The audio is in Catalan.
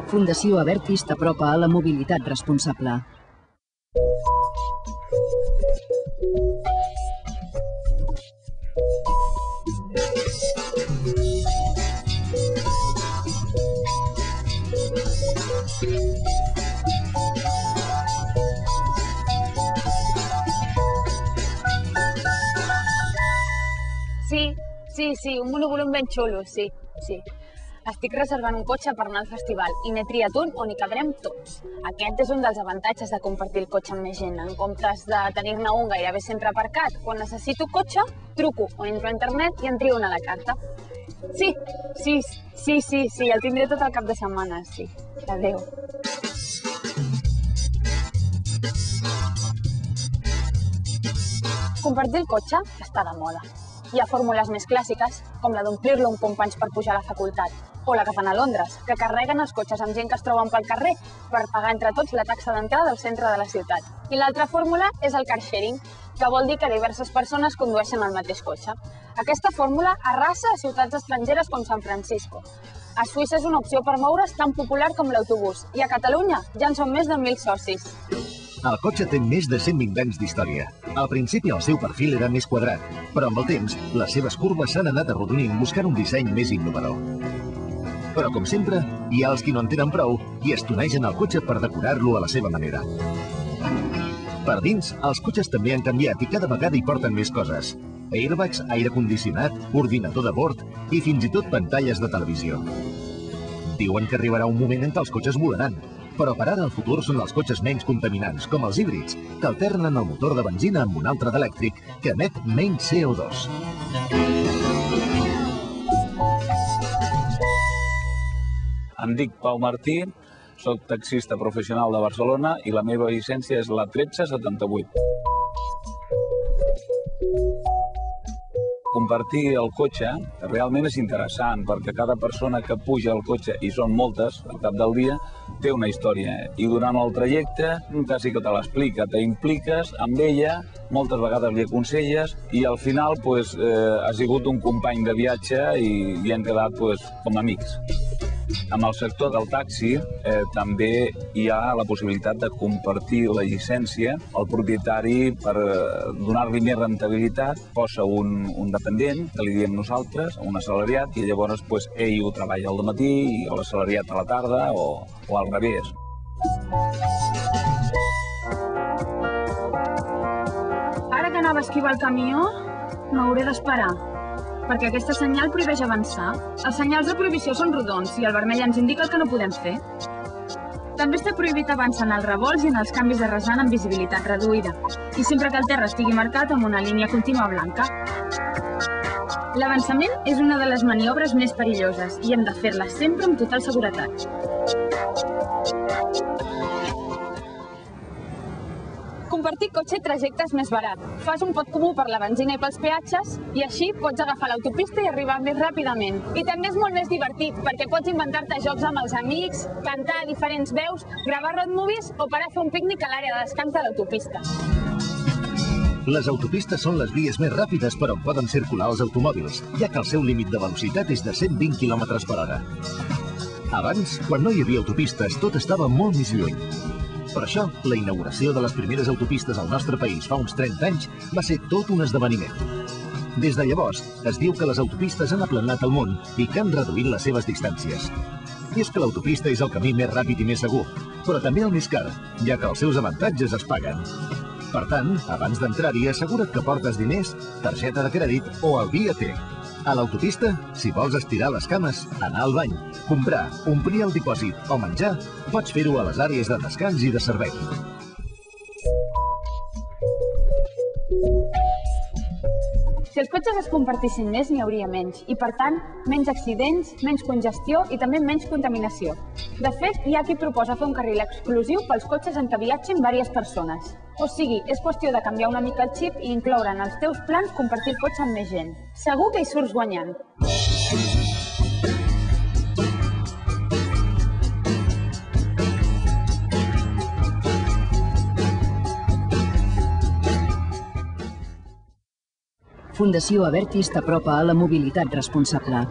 Fundació Abertis t'apropa a la mobilitat responsable. Sí, un monovolum ben xulo, sí. Estic reservant un cotxe per anar al festival i n'he triat un on hi cabrem tots. Aquest és un dels avantatges de compartir el cotxe amb més gent. En comptes de tenir-ne un gairebé sempre aparcat, quan necessito cotxe, truco o entro a internet i en trio una a la carta. Sí, el tindré tot el cap de setmana, sí. Adéu. Compartir el cotxe està de moda. Hi ha fórmules més clàssiques, com la d'omplir-lo amb companys per pujar a la facultat, o la que fan a Londres, que carreguen els cotxes amb gent que es troben pel carrer per pagar entre tots la taxa d'entrada al centre de la ciutat. I l'altra fórmula és el car sharing, que vol dir que diverses persones condueixen el mateix cotxe. Aquesta fórmula arrasa a ciutats estrangeres com San Francisco. A Suïssa és una opció per moure's tan popular com l'autobús, i a Catalunya ja en són més de 1.000 socis. El cotxe té més de 120 anys d'història. Al principi el seu perfil era més quadrat, però amb el temps les seves curves s'han anat arrodonint buscant un disseny més innovador. Però com sempre, hi ha els qui no en tenen prou i estonegen el cotxe per decorar-lo a la seva manera. Per dins, els cotxes també han canviat i cada vegada hi porten més coses. Airbags, aire condicionat, ordinador de bord i fins i tot pantalles de televisió. Diuen que arribarà un moment en què els cotxes volaran, però per ara el futur són els cotxes menys contaminants, com els híbrids, que alternen el motor de benzina amb un altre d'elèctric que emet menys CO2. Em dic Pau Martí, soc taxista professional de Barcelona i la meva llicència és la 1378. Compartir el cotxe realment és interessant perquè cada persona que puja al cotxe, i són moltes al cap del dia, té una història. I durant el trajecte quasi que te l'explica, t'impliques amb ella, moltes vegades li aconselles i al final ha sigut un company de viatge i hem quedat com amics. Amb el sector del taxi també hi ha la possibilitat de compartir la llicència. El propietari, per donar-li més rentabilitat, posa un dependent, que li diem nosaltres, un assalariat, i llavors ell ho treballa al matí i l'assalariat a la tarda o al revés. Ara que anava a esquivar el camió, m'hauré d'esperar, perquè aquesta senyal prohibeix avançar. Els senyals de prohibició són rodons i el vermell ens indica el que no podem fer. També està prohibit avançar en els revolts i en els canvis de rasant amb visibilitat reduïda, i sempre que el terra estigui marcat amb una línia contínua blanca. L'avançament és una de les maniobres més perilloses i hem de fer-la sempre amb total seguretat. Compartir cotxe i trajecte és més barat. Fas un pot comú per la benzina i pels peatges i així pots agafar l'autopista i arribar més ràpidament. I també és molt més divertit perquè pots inventar-te jocs amb els amics, cantar a diferents veus, gravar road movies o parar a fer un pícnic a l'àrea de descans de l'autopista. Les autopistes són les vies més ràpides per on poden circular els automòbils, ja que el seu límit de velocitat és de 120 km per hora. Abans, quan no hi havia autopistes, tot estava molt més lluny. Per això, la inauguració de les primeres autopistes al nostre país fa uns 30 anys va ser tot un esdeveniment. Des de llavors, es diu que les autopistes han aplanat el món i que han reduït les seves distàncies. I és que l'autopista és el camí més ràpid i més segur, però també el més car, ja que els seus avantatges es paguen. Per tant, abans d'entrar-hi, assegura't que portes diners, targeta de crèdit o el BIA-T. A l'autopista, si vols estirar les cames, anar al bany, comprar, omplir el dipòsit o menjar, pots fer-ho a les àrees de descans i de servei. Si els cotxes es compartissin més, n'hi hauria menys, i per tant, menys accidents, menys congestió i també menys contaminació. De fet, hi ha qui proposa fer un carril exclusiu pels cotxes en què viatgin diverses persones. O sigui, és qüestió de canviar una mica el xip i incloure en els teus plans compartir el cotxe amb més gent. Segur que hi surts guanyant. Fundació Abertis t'apropa a la mobilitat responsable.